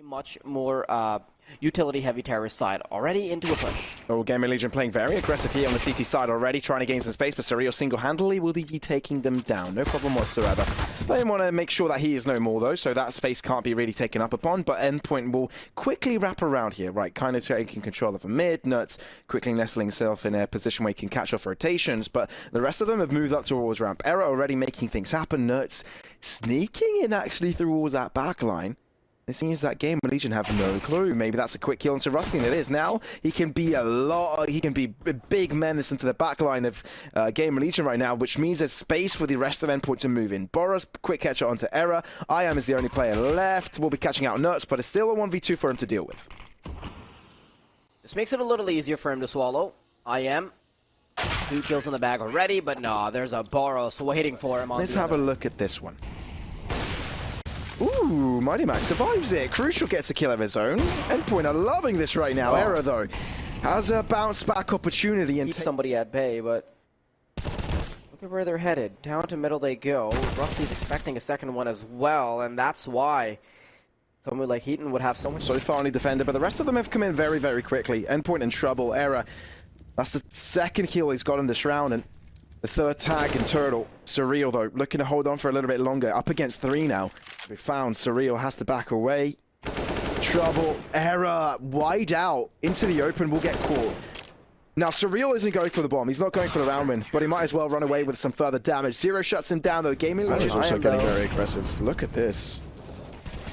much more utility-heavy terrorist side already into a push. Oh, GamerLegion playing very aggressive here on the CT side already, trying to gain some space, but Surreal single-handedly will be taking them down. No problem whatsoever. They want to make sure that he is no more, though, so that space can't be really taken up upon, but Endpoint will quickly wrap around here, right? Kind of taking control of a mid, Nuts quickly nestling himself in a position where he can catch off rotations, but the rest of them have moved up towards ramp. Error already making things happen. Nuts sneaking in, actually, towards that back line. It seems that GamerLegion have no clue. Maybe that's a quick kill into Rusty, and it is now. He can be he can be a big menace into the back line of GamerLegion right now, which means there's space for the rest of Endpoint to move in. Boros, quick catcher onto Error. IAM is the only player left. We'll be catching out Nuts, but it's still a 1v2 for him to deal with. This makes it a little easier for him to swallow. IAM, 2 kills in the bag already, but no, there's a Boros waiting for him on Let's have a look at this one. Ooh, Mighty Max survives it. Crucial gets a kill of his own. Endpoint are loving this right now. Error, though, has a bounce back opportunity and keep somebody at bay, but look at where they're headed. Down to middle they go. Rusty's expecting a second one as well, and that's why someone like Heaton would have so much. So far only defender, but the rest of them have come in very, very quickly. Endpoint in trouble. Error. That's the second kill he's got in this round, and the third tag in Turtle. Surreal, though, looking to hold on for a little bit longer. Up against 3 now. We found Surreal has to back away. Trouble. Error. Wide out. Into the open. Will get caught. Now, Surreal isn't going for the bomb. He's not going for the round win, but he might as well run away with some further damage. Zero shuts him down, though. GamerLegion is also getting very aggressive. Look at this.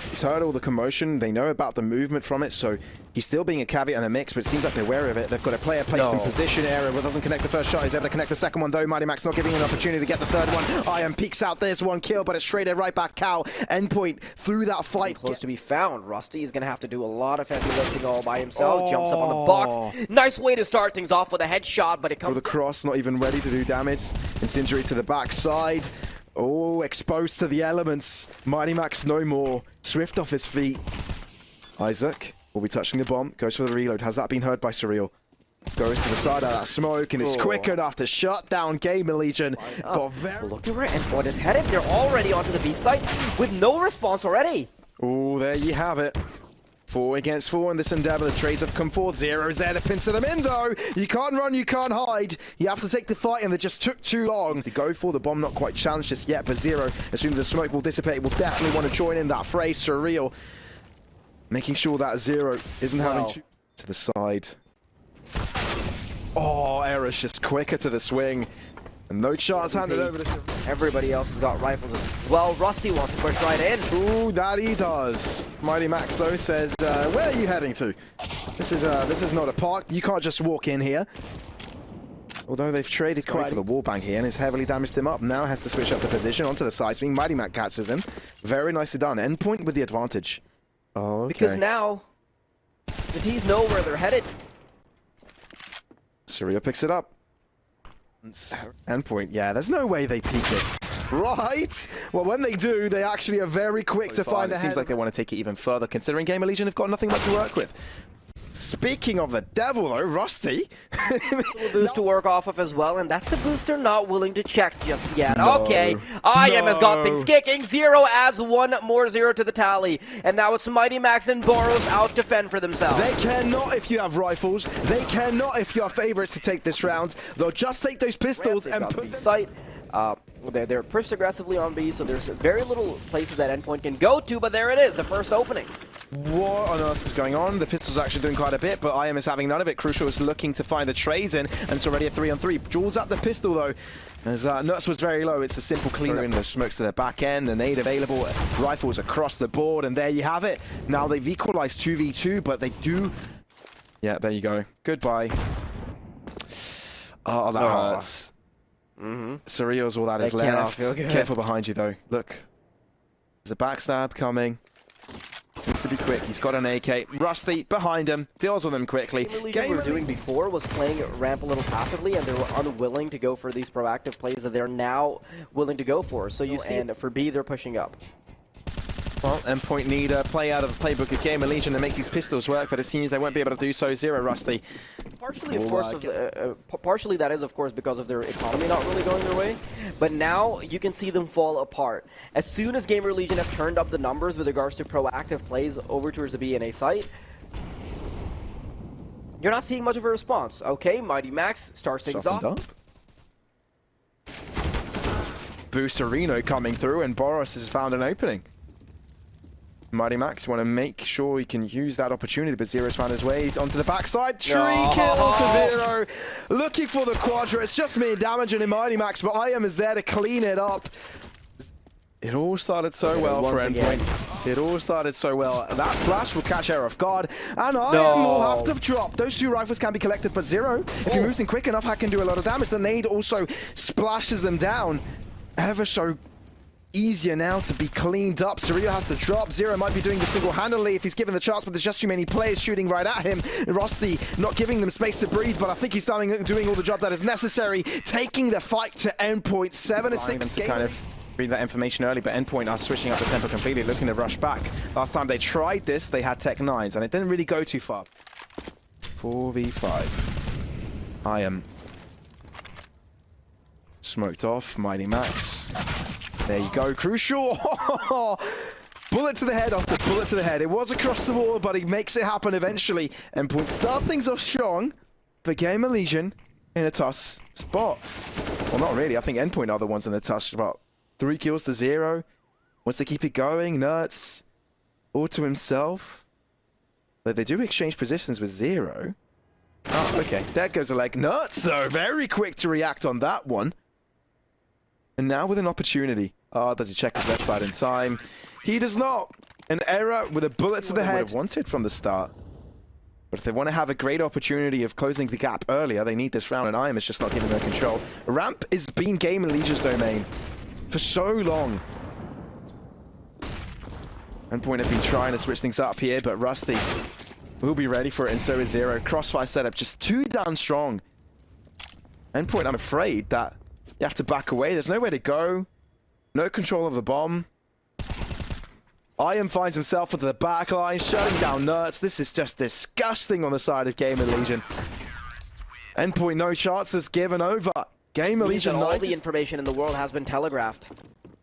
He's heard all the commotion. They know about the movement from it, so he's still being a caveat in the mix, but it seems like they're aware of it. They've got a player placed in position. Error doesn't connect the first shot. He's able to connect the second one, though. Mighty Max not giving him an opportunity to get the third one. IAM peeks out. There's one kill, but it's straight in right back. Cow. Endpoint through that fight. Close to be found. Rusty is going to have to do a lot of heavy lifting all by himself. Jumps up on the box. Nice way to start things off with a headshot, but it comes... For the cross, not even ready to do damage. Incendiary to the backside. Oh, exposed to the elements. Mighty Max no more. Swift off his feet. Isaac will be touching the bomb. Goes for the reload. Has that been heard by Surreal? Goes to the side of that smoke, and it's quick enough to shut down GamerLegion. Look at where Endpoint is headed. They're already onto the B site with no response already. Oh, there you have it. 4 against 4 in this endeavor. The trades have come forward. Zero's there to pincer them in, though. You can't run, you can't hide. You have to take the fight, and they just took too long. They go for the bomb, not quite challenged just yet, but Zero, as soon as the smoke will dissipate, will definitely want to join in that fray. Surreal, making sure that Zero isn't having to the side. Oh, Error's just quicker to the swing. And no chance handed over to Surreal. Everybody else has got rifles as well. Rusty wants to push right in. Ooh, that he does. Mighty Max, though, says, where are you heading to? This is not a park. You can't just walk in here. Although they've traded quite for the wallbang here, and it's heavily damaged him up. Now has to switch up the position onto the side swing. Mighty Max catches him. Very nicely done. Endpoint with the advantage. Oh, okay. Because now the T's know where they're headed. Surreal picks it up. Endpoint, yeah, there's no way they peek it. Right? Well, when they do, they actually are very quick to find it. Seems like they want to take it even further, considering GamerLegion have got nothing much to work with. Speaking of the devil, though, Rusty. Boost to work off of as well, and that's the booster not willing to check just yet. Okay, IAM has got things kicking. Zero adds 1 more 0 to the tally, and now it's Mighty Max and Boros out to fend for themselves. They cannot if you have rifles. They cannot if you are favorites to take this round. They'll just take those pistols and put them... Sight. They're pushed aggressively on B, so there's very little places that Endpoint can go to, but there it is, the first opening. What on earth is going on? The pistol's actually doing quite a bit, but IAM is having none of it. Crucial is looking to find the trades in, and it's already a 3-on-3. Jules at the pistol, though. As Nuts was very low, it's a simple cleanup. The smokes to the back end, an aid available, rifles across the board, and there you have it. Now they've equalized 2v2, but they do... Yeah, there you go. Goodbye. Oh, that hurts. Surreal's all that is left. Careful behind you, though. Look. There's a backstab coming. Needs to be quick. He's got an AK. Rusty behind him. Deals with him quickly. What they were doing before was playing ramp a little passively, and they were unwilling to go for these proactive plays that they're now willing to go for. So you see, and for B, they're pushing up. Well, Endpoint need a play out of the playbook of GamerLegion to make these pistols work, but it seems they won't be able to do so. Zero Rusty. Partially, of course, partially that is, of course, because of their economy not really going their way. But now you can see them fall apart. As soon as GamerLegion have turned up the numbers with regards to proactive plays over towards the B and A site, you're not seeing much of a response. Okay, Mighty Max starts things off. Boosterino coming through, and Boros has found an opening. Mighty Max want to make sure he can use that opportunity, but Zero's found his way onto the backside. 3 kills for Zero. Looking for the Quadra. It's just mere damage in Mighty Max, but IAM is there to clean it up. It all started so well for Endpoint. It all started so well. That flash will catch Air off guard, and IAM will have to drop. Those 2 rifles can be collected, but Zero, if he moves in quick enough, can do a lot of damage. The nade also splashes them down. Ever so easier now to be cleaned up. Surreal has to drop. Zero might be doing this single-handedly if he's given the chance, but there's just too many players shooting right at him. Rusty not giving them space to breathe, but I think he's doing all the job that is necessary, taking the fight to Endpoint. 7-6 to kind of read that information early, but Endpoint are switching up the tempo completely, looking to rush back. Last time they tried this, they had Tech 9s, and it didn't really go too far. 4v5. IAM smoked off. Mighty Max. There you go, Crucial. Bullet to the head after bullet to the head. It was across the wall, but he makes it happen eventually. Endpoint start things off strong for GamerLegion in a tough spot. Well, not really. I think Endpoint are the ones in the tough spot. 3 kills to 0. Wants to keep it going. Nerds all to himself. But they do exchange positions with Zero. Oh, okay. There goes a leg. Nerds, though, very quick to react on that one. And now with an opportunity. Does he check his left side in time? He does not. An error with a bullet to the head. Would have wanted from the start. But if they want to have a great opportunity of closing the gap earlier, they need this round, and IAM is just not giving them control. Ramp has been GamerLegion's domain for so long. Endpoint have been trying to switch things up here, but Rusty will be ready for it, and so is Zero. Crossfire setup, just 2 down strong. Endpoint, I'm afraid that you have to back away. There's nowhere to go. No control of the bomb. IAM finds himself into the back line, shutting down Nerds. This is just disgusting on the side of GamerLegion. Endpoint, no chances given over. GamerLegion, all the information in the world has been telegraphed.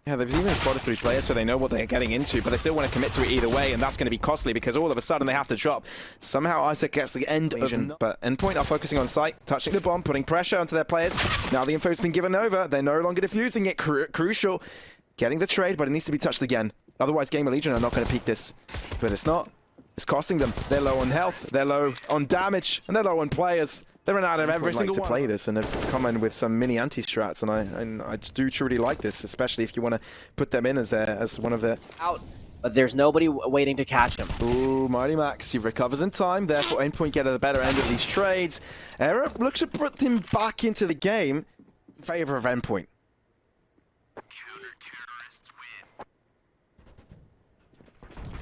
Yeah, they've even spotted 3 players, so they know what they're getting into, but they still want to commit to it either way, and that's going to be costly because all of a sudden they have to drop. Somehow Isaac gets the end of, but Endpoint are focusing on site, touching the bomb, putting pressure onto their players. Now the info's been given over. They're no longer defusing it. Crucial. Getting the trade, but it needs to be touched again. Otherwise, GamerLegion are not going to peek this. But it's not. It's costing them. They're low on health, they're low on damage, and they're low on players. They run out of every single one to play this, and have come in with some mini anti-strats, and I do truly like this, especially if you want to put them in as one of the out. But there's nobody waiting to catch him. Ooh, Mighty Max, he recovers in time, therefore Endpoint get at the better end of these trades. Error looks to put him back into the game in favor of Endpoint.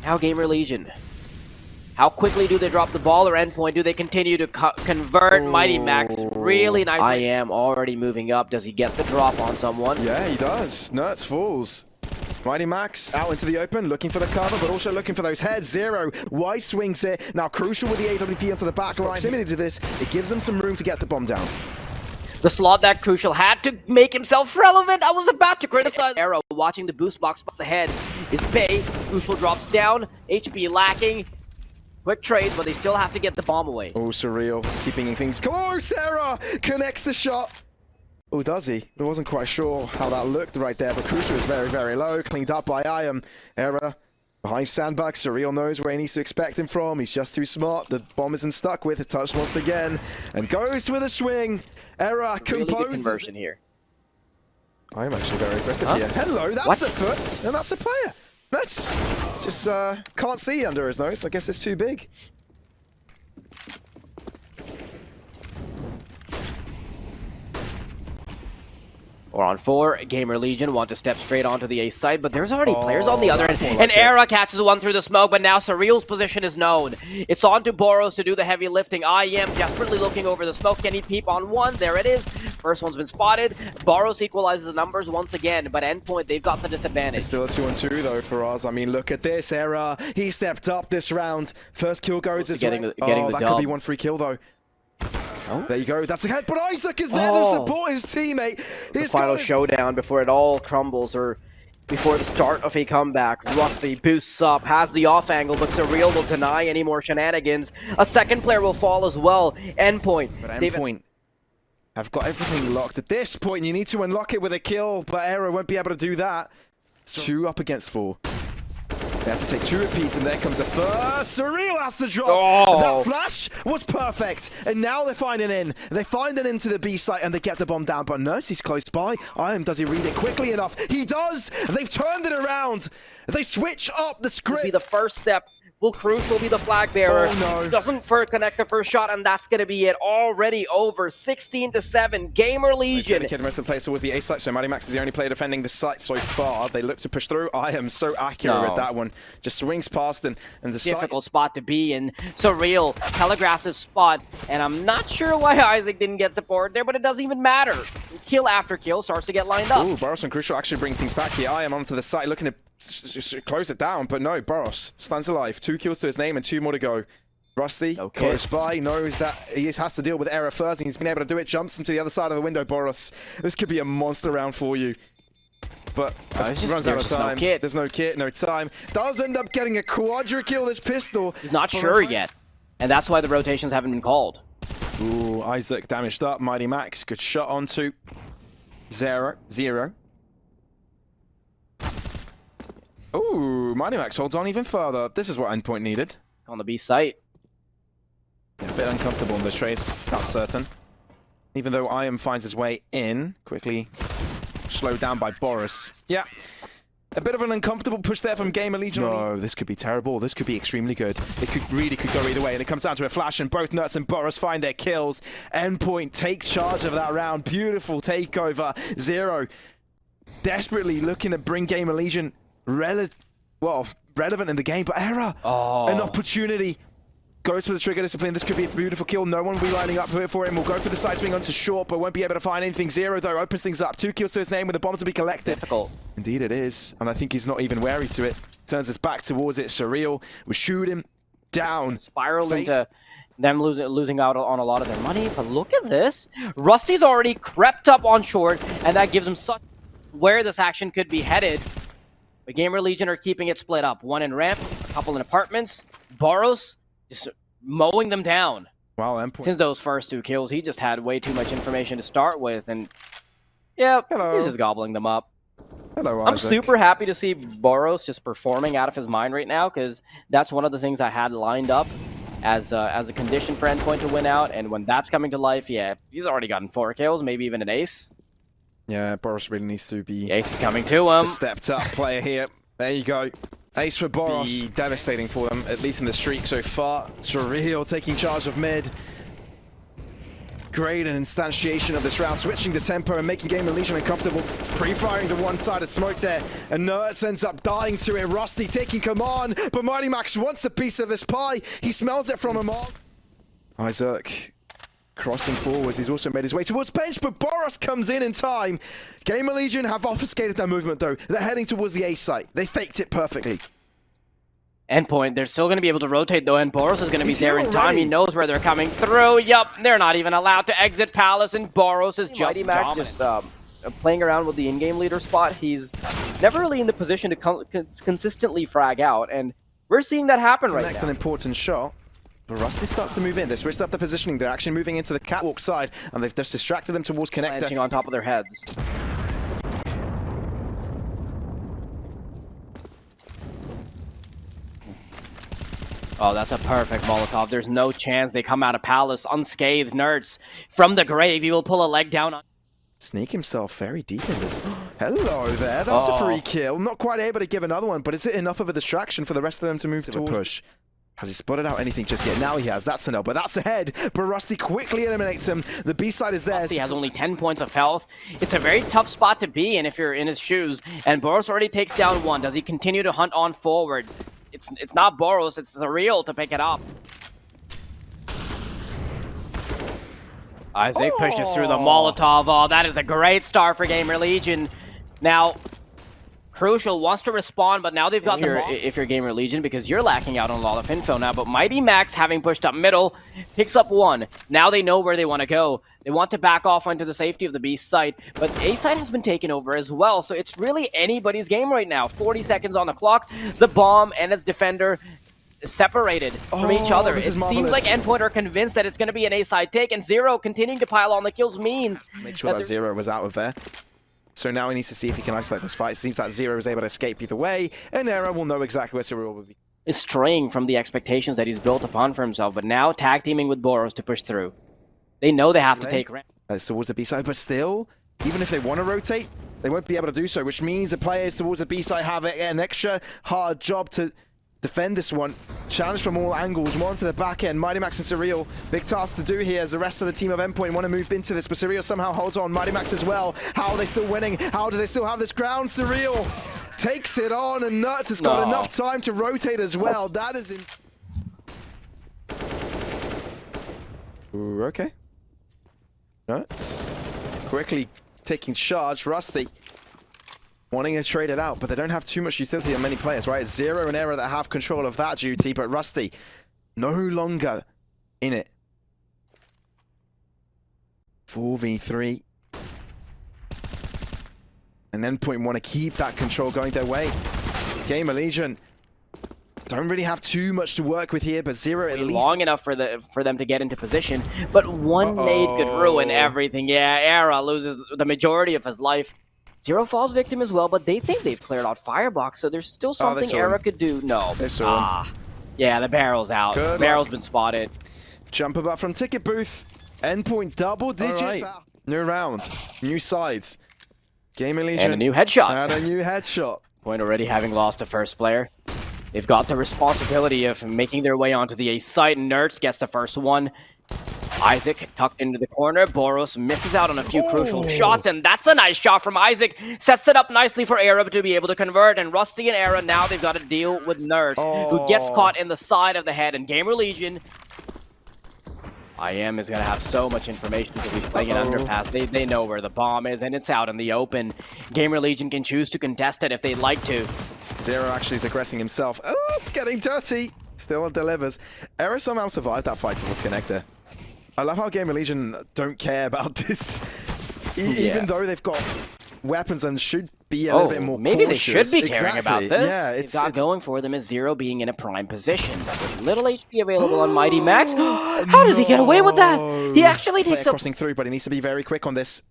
Now GamerLegion. How quickly do they drop the ball, or Endpoint? Do they continue to convert? Mighty Max, really nice. IAM already moving up. Does he get the drop on someone? Yeah, he does. Nerds falls. Mighty Max out into the open, looking for the cover, but also looking for those heads. Zero, wide swings it. Now Crucial with the AWP onto the back line. Proximity to this, it gives them some room to get the bomb down. The slot that Crucial had to make himself relevant. I was about to criticize. Arrow watching the boost box ahead is Bay. Crucial drops down. HP lacking. Quick trade, but they still have to get the bomb away. Oh, Surreal, keeping things close. Error connects the shot. Oh, does he? I wasn't quite sure how that looked right there, but Crucial is very, very low. Cleaned up by IAM. Error behind sandbag. Surreal knows where he needs to expect him from. He's just too smart. The bomb isn't stuck with it. Touched once again and goes with a swing. Error composes. Really good conversion here. I'm actually very aggressive here. Hello, that's a foot, and that's a player. Let's just can't see under his nose. I guess it's too big. Or on 4, GamerLegion want to step straight onto the A side, but there's already players on the other end. And Era catches one through the smoke, but now Surreal's position is known. It's on to Boros to do the heavy lifting. IM desperately looking over the smoke. Can he peep on one? There it is. First one's been spotted. Boros equalizes the numbers once again, but Endpoint, they've got the disadvantage. It's still a 2-on-2 though for us. I mean, look at this. Era, he stepped up this round. First kill goes his way. the That dub. could be 1 free kill though. Oh. There you go. That's a head, but Isaac is there to support his teammate. The final showdown before it all crumbles, or before the start of a comeback. Rusty boosts up, has the off angle, but Surreal will deny any more shenanigans. A second player will fall as well. Endpoint. But Endpoint have got everything locked. At this point, you need to unlock it with a kill, but Era won't be able to do that. It's 2 up against 4. They have to take 2 apiece, and there comes the first. Surreal has to drop. That flash was perfect, and now they're finding in. They find it into the B site, and they get the bomb down. But Nurse is close by. Does he read it quickly enough? He does. They've turned it around. They switch up the script. Be the first step. Will Crucial be the flag bearer? Oh no! Doesn't connect the first shot, and that's gonna be it. Already over, 16-7. GamerLegion. The rest of the place towards the A site, so Mighty Max is the only player defending the site so far. They look to push through. I am so accurate with that one. Just swings past and the difficult spot to be in. Surreal telegraphs his spot, and I'm not sure why Isaac didn't get support there, but it doesn't even matter. Kill after kill starts to get lined up. Ooh, Boros and Crucial actually bring things back here. I am onto the site looking to close it down, but no, Boros stands alive. 2 kills to his name and 2 more to go. Rusty, close by, knows that he has to deal with Era first, and he's been able to do it. Jumps into the other side of the window, Boros. This could be a monster round for you. But runs out of time. There's no kit, no time. Does end up getting a quadra kill, this pistol. He's not sure yet, and that's why the rotations haven't been called. Ooh, Isaac damaged up. Mighty Max, good shot onto 0. Ooh, Mighty Max holds on even further. This is what Endpoint needed. On the B site. Yeah, a bit uncomfortable in the trades, that's certain. Even though IM finds his way in, quickly slowed down by Boros. Yeah, a bit of an uncomfortable push there from GamerLegion. No, this could be terrible. This could be extremely good. It could go either way, and it comes down to a flash, and both Nuts and Boros find their kills. Endpoint take charge of that round. Beautiful takeover. 0 desperately looking to bring GamerLegion relevant in the game, but Era, an opportunity. Goes for the trigger discipline. This could be a beautiful kill. No one will be lining up for him. We'll go for the side swing onto short, but won't be able to find anything. 0, though, opens things up. 2 kills to his name with the bomb to be collected. Difficult. Indeed it is, and I think he's not even wary to it. Turns his back towards it. Surreal. We shoot him down. Spiral into them losing out on a lot of their money, but look at this. Rusty's already crept up on short, and that gives him such where this action could be headed. But GamerLegion are keeping it split up. 1 in ramp, a couple in apartments. Boros just mowing them down. Wow, Endpoint. Since those first 2 kills, he just had way too much information to start with, and yeah, he's just gobbling them up. Hello, I'm Isaac. super happy to see Boros just performing out of his mind right now, because that's one of the things I had lined up as a condition for Endpoint to win out, and when that's coming to life, yeah, he's already gotten 4 kills, maybe even an ace. Yeah, Boros really needs to be... The ace is coming to him. A stepped up player here. There you go. Ace for Boros. Devastating for them, at least in the streak so far. Surreal taking charge of mid. Great an instantiation of this round, switching the tempo and making GamerLegion uncomfortable. Pre-firing the one-sided smoke there, and Nerds ends up dying to it. Rusty taking command, but Mighty Max wants a piece of this pie. He smells it from him all. Isaac crossing forwards. He's also made his way towards bench, but Boros comes in time. GamerLegion have obfuscated their movement, though. They're heading towards the A site. They faked it perfectly. Endpoint, they're still going to be able to rotate, though, and Boros is going to be there in time. He knows where they're coming through. Yup, they're not even allowed to exit Palace, and Boros is just playing around with the in-game leader spot. He's never really in the position to consistently frag out, and we're seeing that happen right now. An important shot. But Rusty starts to move in. They switched up the positioning. They're actually moving into the catwalk side, and they've just distracted them towards Connector. Planting on top of their heads. Oh, that's a perfect Molotov. There's no chance they come out of Palace unscathed. Nerds from the grave. He will pull a leg down on... Sneak himself very deep in this. Hello there. That's a free kill. Not quite able to give another one, but is it enough of a distraction for the rest of them to move to a push? Has he spotted out anything just yet? Now he has. That's an L, but that's ahead. But Rusty quickly eliminates him. The B side is there. Rusty has only 10 points of health. It's a very tough spot to be in if you're in his shoes. And Boros already takes down one. Does he continue to hunt on forward? It's not Boros, it's Surreal to pick it up. Isaac pushes through the Molotov. Oh, that is a great start for GamerLegion. Now, Crucial wants to respond, but now they've got if you're GamerLegion, because you're lacking out on a lot of info now. But Mighty Max, having pushed up middle, picks up one. Now they know where they want to go. They want to back off onto the safety of the B site, but A site has been taken over as well. So it's really anybody's game right now. 40 seconds on the clock. The bomb and its defender separated from each other. It seems like Endpoint are convinced that it's going to be an A side take, and Zero continuing to pile on the kills means make sure that Zero was out of there. So now he needs to see if he can isolate this fight. It seems that Zero is able to escape either way, and Era will know exactly where Surreal will be. Is straying from the expectations that he's built upon for himself, but now tag teaming with Boros to push through. They know they have to take ramp. Towards the B side, but still, even if they want to rotate, they won't be able to do so, which means the players towards the B side have an extra hard job to defend this one. Challenge from all angles, one to the back end. Mighty Max and Surreal, big task to do here as the rest of the team of Endpoint want to move into this, but Surreal somehow holds on. Mighty Max as well. How are they still winning? How do they still have this ground? Surreal takes it on, and Nuts has got enough time to rotate as well. That is in... Ooh, okay. Nuts quickly taking charge. Rusty wanting to trade it out, but they don't have too much utility on many players, right? It's Zero and Era that have control of that duty, but Rusty no longer in it. 4v3. And Endpoint want to keep that control going their way. GamerLegion don't really have too much to work with here, but Zero at least long enough for them to get into position. But one nade could ruin everything. Yeah, Era loses the majority of his life. Zero falls victim as well, but they think they've cleared out Firebox, so there's still something Era could do. No. Yeah, the barrel's out. Good Barrel's been spotted. Jump about from Ticket Booth. Endpoint double digits. Right. New round, new sides. GamerLegion and a new headshot. And a new headshot. Point already having lost a first player. They've got the responsibility of making their way onto the A site. Nerds gets the first one. Isaac tucked into the corner. Boros misses out on a few crucial shots, and that's a nice shot from Isaac. Sets it up nicely for Era to be able to convert, and Rusty and Era now they've got to deal with Nerds, who gets caught in the side of the head, and GamerLegion IM is going to have so much information because he's playing an underpass. They know where the bomb is, and it's out in the open. GamerLegion can choose to contest it if they'd like to. Zero actually is aggressing himself. Oh, it's getting dirty. Still delivers. Era somehow survived that fight towards Connector. I love how GamerLegion don't care about this. Even though they've got weapons and should be a little bit more maybe cautious. They should be caring about this. Yeah, it's got going for them is Zero being in a prime position. But with little HP available on Mighty Max, how does he get away with that? He actually takes a crossing through, but he needs to be very quick on this.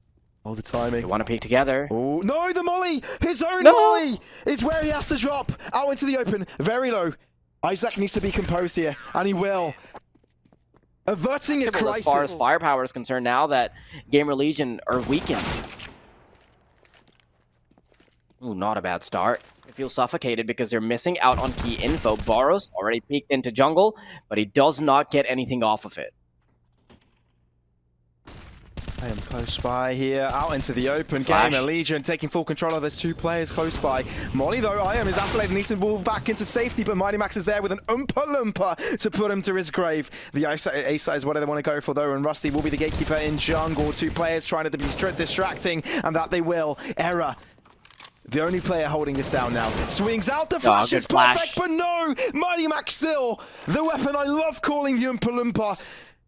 Oh, the timing. They want to peek together. Oh, no, the molly! His own molly is where he has to drop. Out into the open, very low. Isaac needs to be composed here, and he will. Averting a crisis. As far as firepower is concerned, now that GamerLegion are weakened. Ooh, not a bad start. They feel suffocated because they're missing out on key info. Boros already peeked into jungle, but he does not get anything off of it. I am close by here, out into the open. GamerLegion taking full control of this two players close by. Molly, though, IM is isolated, needs to move back into safety, but Mighty Max is there with an Oompa Loompa to put him to his grave. The A side is what they want to go for, though, and Rusty will be the gatekeeper in jungle. Two players trying to be distracting, and that they will. Era, the only player holding this down now. Swings out, the flash is perfect, but no! Mighty Max still, the weapon I love calling the Oompa Loompa,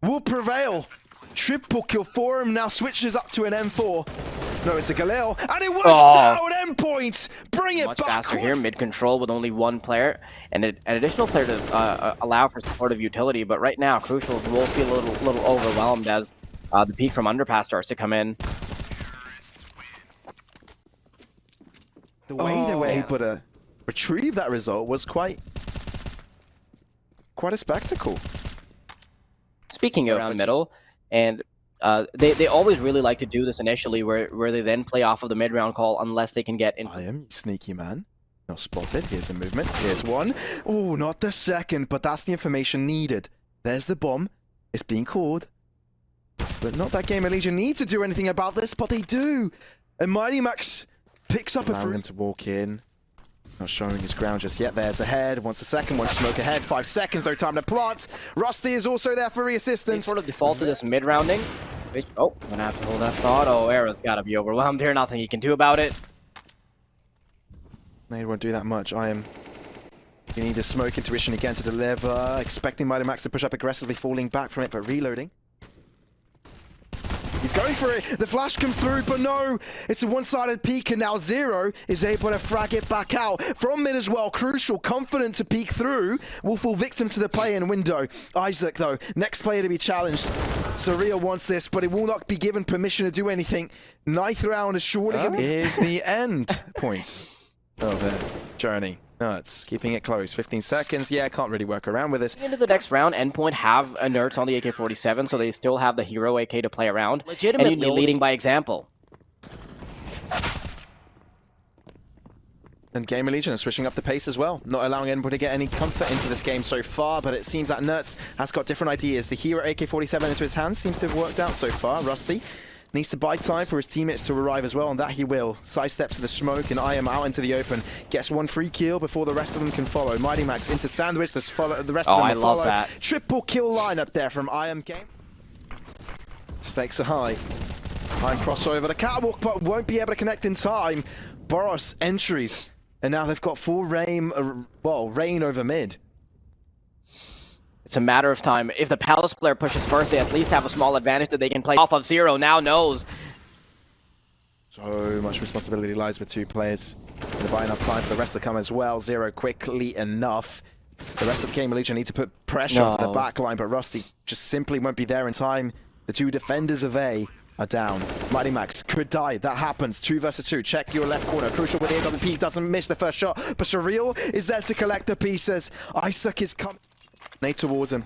will prevail. Triple kill for him, now switches up to an M4. No, it's a Galil, and it works out! Endpoint! Bring it much back! Faster here, mid-control with only one player, and an additional player to allow for supportive utility, but right now, Crucial will feel a little overwhelmed as the peek from Underpass starts to come in. The way they were able to retrieve that result was quite a spectacle. Speaking of the middle, and they always really like to do this initially, where they then play off of the mid-round call unless they can get into. I am sneaky man. Not spotted. Here's the movement. Here's one. Oh, not the second, but that's the information needed. There's the bomb. It's being called. But not that GamerLegion need to do anything about this, but they do. And Mighty Max picks up a free. Him to walk in. Not showing his ground just yet. There's a head. Wants the second one. Smoke ahead. 5 seconds. No time to plant. Rusty is also there for reassistance. He sort of defaulted this mid-rounding. Oh, gonna have to hold that thought. Oh, Era's gotta be overwhelmed here. Nothing he can do about it. They won't do that much. You need a smoke intuition again to deliver. Expecting Mighty Max to push up aggressively, falling back from it, but reloading. He's going for it. The flash comes through, but no. It's a one-sided peek, and now Zero is able to frag it back out. From mid as well, Crucial, confident to peek through, will fall victim to the play-in window. Isaac, though, next player to be challenged. Surreal wants this, but it will not be given permission to do anything. Ninth round is surely going to be... Here's the end point of the journey. Nuts, keeping it close. 15 seconds. Yeah, can't really work around with this. Into the next round, Endpoint have inerts on the AK-47, so they still have the hero AK to play around. Legitimately leading by example. And GamerLegion is switching up the pace as well, not allowing anyone to get any comfort into this game so far, but it seems that Nertz has got different ideas. The hero AK-47 into his hands seems to have worked out so far. Rusty needs to buy time for his teammates to arrive as well, and that he will. Sidesteps to the smoke, and I am out into the open. Gets one free kill before the rest of them can follow. Mighty Max into sandwich, the rest of them will follow. Love that. Triple kill lineup there from I Am Game. Stakes are high. High crossover the catwalk, but won't be able to connect in time. Boros entries, and now they've got full rain over mid. It's a matter of time. If the Palace player pushes first, they at least have a small advantage that they can play off of. Zero now knows. So much responsibility lies with 2 players. They're buying enough time for the rest to come as well. Zero quickly enough. The rest of GamerLegion need to put pressure onto the back line, but Rusty just simply won't be there in time. The 2 defenders of A are down. Mighty Max could die. That happens. 2 versus 2. Check your left corner. Crucial with the AWP. Doesn't miss the first shot, but Surreal is there to collect the pieces. Isaac is coming. Nate towards him.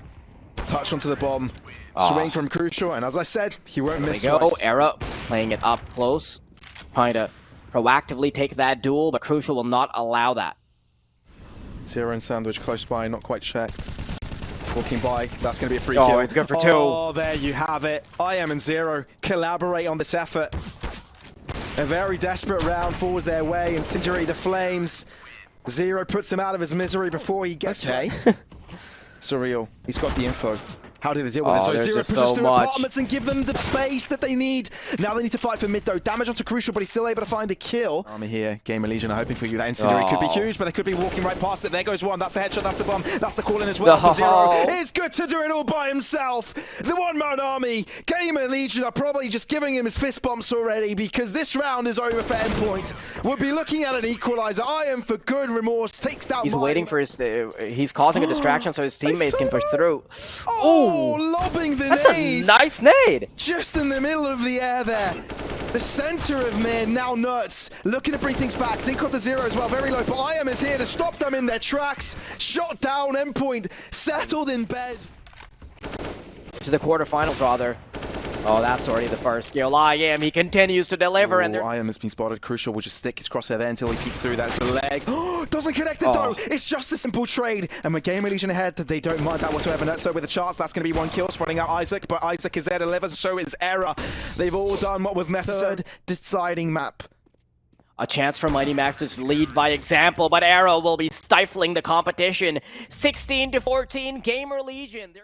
Touch onto the bomb. Swing from Crucial, and as I said, he won't miss twice. Era playing it up close. Trying to proactively take that duel, but Crucial will not allow that. Zero and Sandwich close by, not quite checked. Walking by, that's going to be a free kill. Oh, it's good for 2. Oh, there you have it. I Am and Zero collaborate on this effort. A very desperate round falls their way, Incendiary the flames. Zero puts him out of his misery before he gets Surreal, he's got the info. How do they deal with it? So Zero pushes through apartments and give them the space that they need. Now they need to fight for mid though. Damage onto Crucial, but he's still able to find a kill. Army here, GamerLegion are hoping for you. That Incendiary could be huge, but they could be walking right past it. There goes one. That's the headshot, that's the bomb. That's the call in as well for Zero. It's good to do it all by himself. The one-man army. GamerLegion are probably just giving him his fist bumps already because this round is over for Endpoint. We'll be looking at an equalizer. I Am for good remorse. Takes down He's waiting for his... he's causing a distraction so his teammates can push through. Oh, lobbing the That's nade. a nice nade. Just in the middle of the air there. The center of mid, now Nuts. Looking to bring things back. Dink got the Zero as well, very low. But I Am is here to stop them in their tracks. Shot down, Endpoint settled in bed. To the quarterfinals, rather. Oh, that's already the first skill. I Am, he continues to deliver. And I Am has been spotted. Crucial will just stick his crosshair there until he peeks through. That's the leg. Doesn't connect it though. It's just a simple trade. And with GamerLegion ahead, they don't mind that whatsoever. Nuts though with a chance. That's going to be 1 kill. Spotting out Isaac, but Isaac is there to deliver. So is Era. They've all done what was necessary. Deciding map. A chance for Mighty Max to lead by example, but Arrow will be stifling the competition. 16-14, GamerLegion.